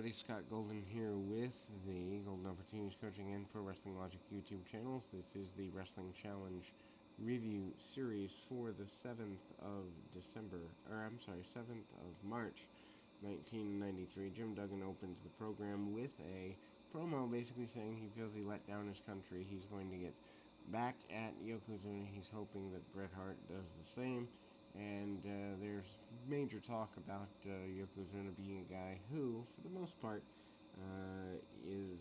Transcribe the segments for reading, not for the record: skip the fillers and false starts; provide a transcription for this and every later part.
everybody. Scott Golden here with the Golden Opportunities Coaching and Pro Wrestling Logic YouTube channels. This is the Wrestling Challenge review series for the 7th of December, or I'm sorry, 7th of March, 1993. Jim Duggan opens the program with a promo basically saying he feels he let down his country. He's going to get back at Yokozuna. He's hoping that Bret Hart does the same. And there's major talk about Yokozuna being a guy who, for the most part, is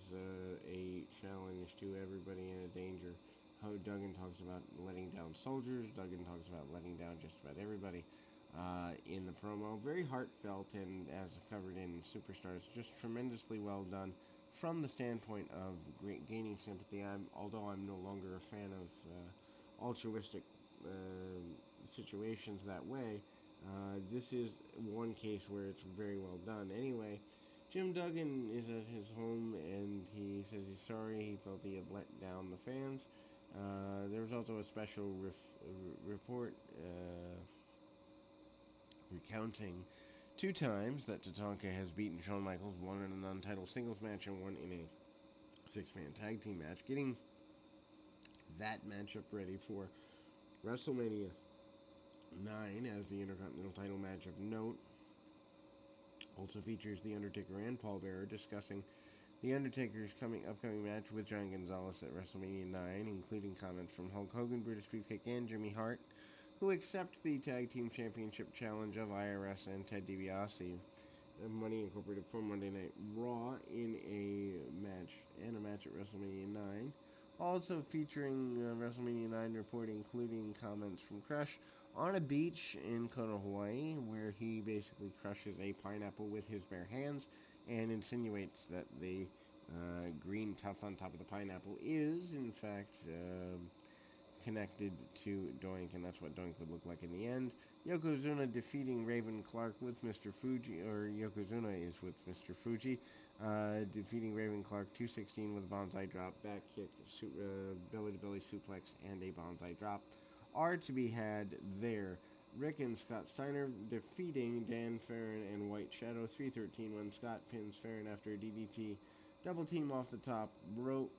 a challenge to everybody and a danger. How Duggan talks about letting down soldiers. Duggan talks about letting down just about everybody in the promo. Very heartfelt, and as covered in Superstars, just tremendously well done from the standpoint of gaining sympathy. Although I'm no longer a fan of altruistic situations that way, this is one case where it's very well done. Anyway, Jim Duggan is at his home and he says he's sorry. He felt he had let down the fans. There was also a special report recounting 2 times that Tatanka has beaten Shawn Michaels, one in a non-title singles match and one in a 6-man tag team match, getting that matchup ready for WrestleMania 9 as the Intercontinental title match of note. Also features The Undertaker and Paul Bearer discussing The Undertaker's upcoming match with Giant Gonzalez at WrestleMania 9, including comments from Hulk Hogan, Brutus Beefcake, and Jimmy Hart, who accept the Tag Team Championship challenge of IRS and Ted DiBiase. Money Incorporated for Monday Night Raw in a match at WrestleMania 9. Also featuring WrestleMania 9 report, including comments from Crush on a beach in Kona, Hawaii, where he basically crushes a pineapple with his bare hands and insinuates that the green tuft on top of the pineapple is, in fact, connected to Doink, and that's what Doink would look like in the end. Yokozuna defeating Raven Clark with Mr. Fuji, or Yokozuna is with Mr. Fuji, defeating Raven Clark 216 with a bonsai drop, back kick, belly-to-belly suplex, and a bonsai drop are to be had there. Rick and Scott Steiner defeating Dan Farron and White Shadow 313 when Scott pins Farron after a DDT. Double team off the top rope.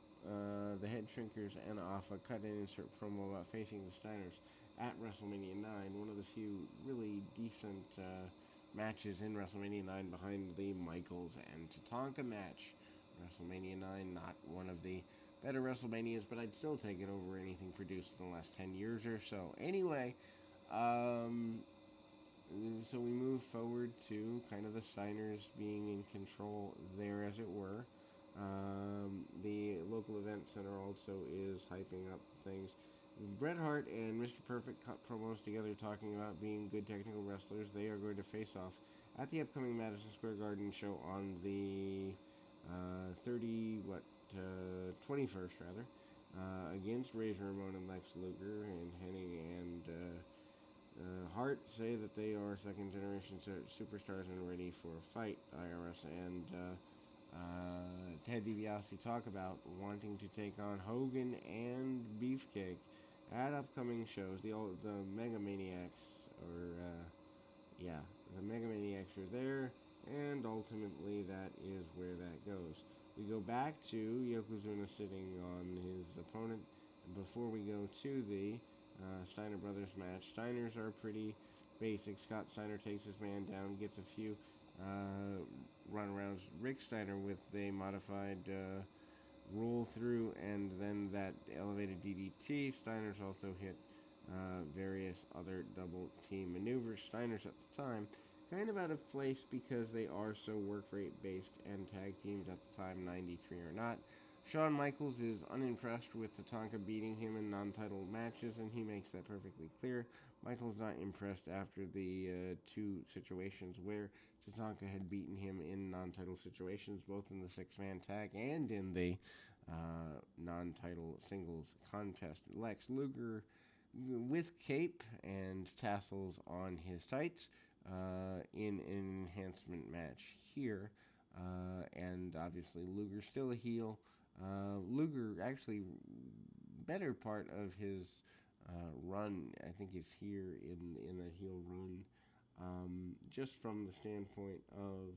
The Head Shrinkers and Alpha cut an insert promo about facing the Steiners at WrestleMania 9. One of the few really decent matches in WrestleMania 9 behind the Michaels and Tatanka match. WrestleMania 9, not one of the better WrestleManias, but I'd still take it over anything produced in the last 10 years or so. Anyway, so we move forward to kind of the Steiners being in control there, as it were. The local event center also is hyping up things. Bret Hart and Mr. Perfect cut promos together talking about being good technical wrestlers. They are going to face off at the upcoming Madison Square Garden show on the 21st rather, against Razor Ramon and Lex Luger, and Hennig and Hart say that they are second generation superstars and ready for a fight. IRS and Ted DiBiase talk about wanting to take on Hogan and Beefcake at upcoming shows. The Megamaniacs, the Megamaniacs are there, and ultimately that is where that goes. We go back to Yokozuna sitting on his opponent before we go to the Steiner Brothers match. Steiners are pretty basic. Scott Steiner takes his man down, gets a few runarounds. Rick Steiner with a modified roll through, and then that elevated DDT. Steiner's also hit various other double team maneuvers. Steiner's at the time kind of out of place because they are so work rate based and tag teams at the time, 93 or not. Shawn Michaels is unimpressed with Tatanka beating him in non-title matches, and he makes that perfectly clear. Michaels not impressed after the 2 situations where Tatanka had beaten him in non-title situations, both in the 6-man tag and in the non-title singles contest. Lex Luger with cape and tassels on his tights in an enhancement match here. And obviously Luger's still a heel. Luger, actually, better part of his run, I think, is here in the heel run, just from the standpoint of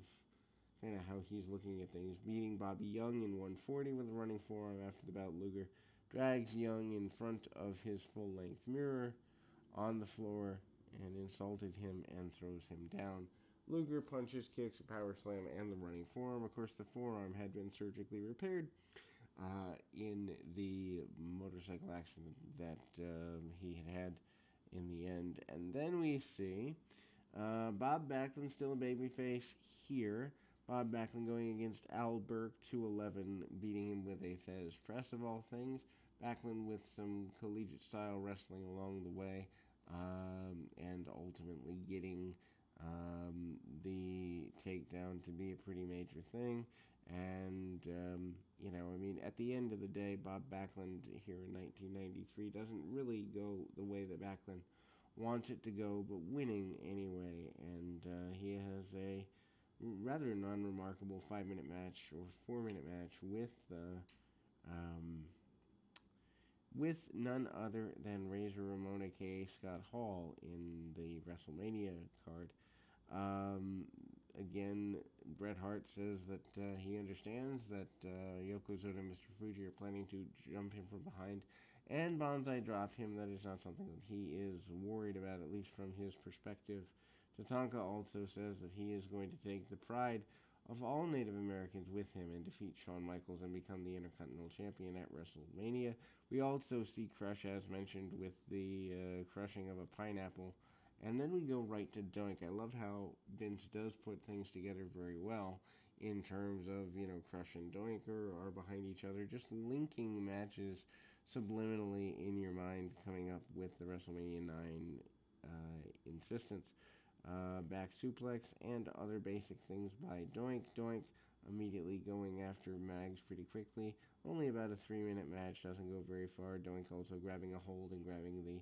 kind of how he's looking at things. Beating Bobby Young in 140 with a running forearm after the bout. Luger drags Young in front of his full-length mirror on the floor and insulted him and throws him down. Luger punches, kicks, a power slam, and the running forearm. Of course, the forearm had been surgically repaired in the motorcycle accident that he had in the end. And then we see Bob Backlund, still a babyface here. Bob Backlund going against Al Burke, 211, beating him with a Fez press of all things. Backlund with some collegiate-style wrestling along the way, and ultimately getting the takedown to be a pretty major thing. And, at the end of the day, Bob Backlund here in 1993 doesn't really go the way that Backlund wants it to go, but winning anyway. And he has a rather non-remarkable 5-minute match or 4-minute match with none other than Razor Ramon, aka Scott Hall, in the WrestleMania card. Again, Bret Hart says that he understands that Yokozuna and Mr. Fuji are planning to jump him from behind and Banzai drop him. That is not something that he is worried about, at least from his perspective. Tatanka also says that he is going to take the pride of all Native Americans with him and defeat Shawn Michaels and become the Intercontinental Champion at WrestleMania. We also see Crush, as mentioned, with the crushing of a pineapple. And then we go right to Doink. I love how Vince does put things together very well in terms of, Crush and Doink are behind each other, just linking matches subliminally in your mind, coming up with the WrestleMania 9 insistence. Back suplex and other basic things by Doink. Doink immediately going after Mags pretty quickly. Only about a 3-minute match, doesn't go very far. Doink also grabbing a hold and grabbing the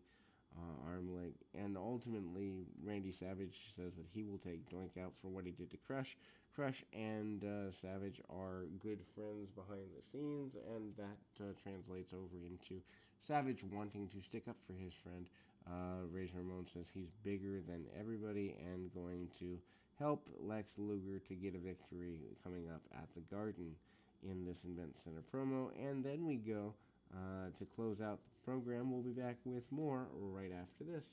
arm leg. And ultimately, Randy Savage says that he will take Doink out for what he did to Crush. Crush and Savage are good friends behind the scenes, and that translates over into Savage wanting to stick up for his friend. Razor Ramon says he's bigger than everybody and going to help Lex Luger to get a victory coming up at the Garden in this Invent Center promo. And then we go to close out the program. We'll be back with more right after this.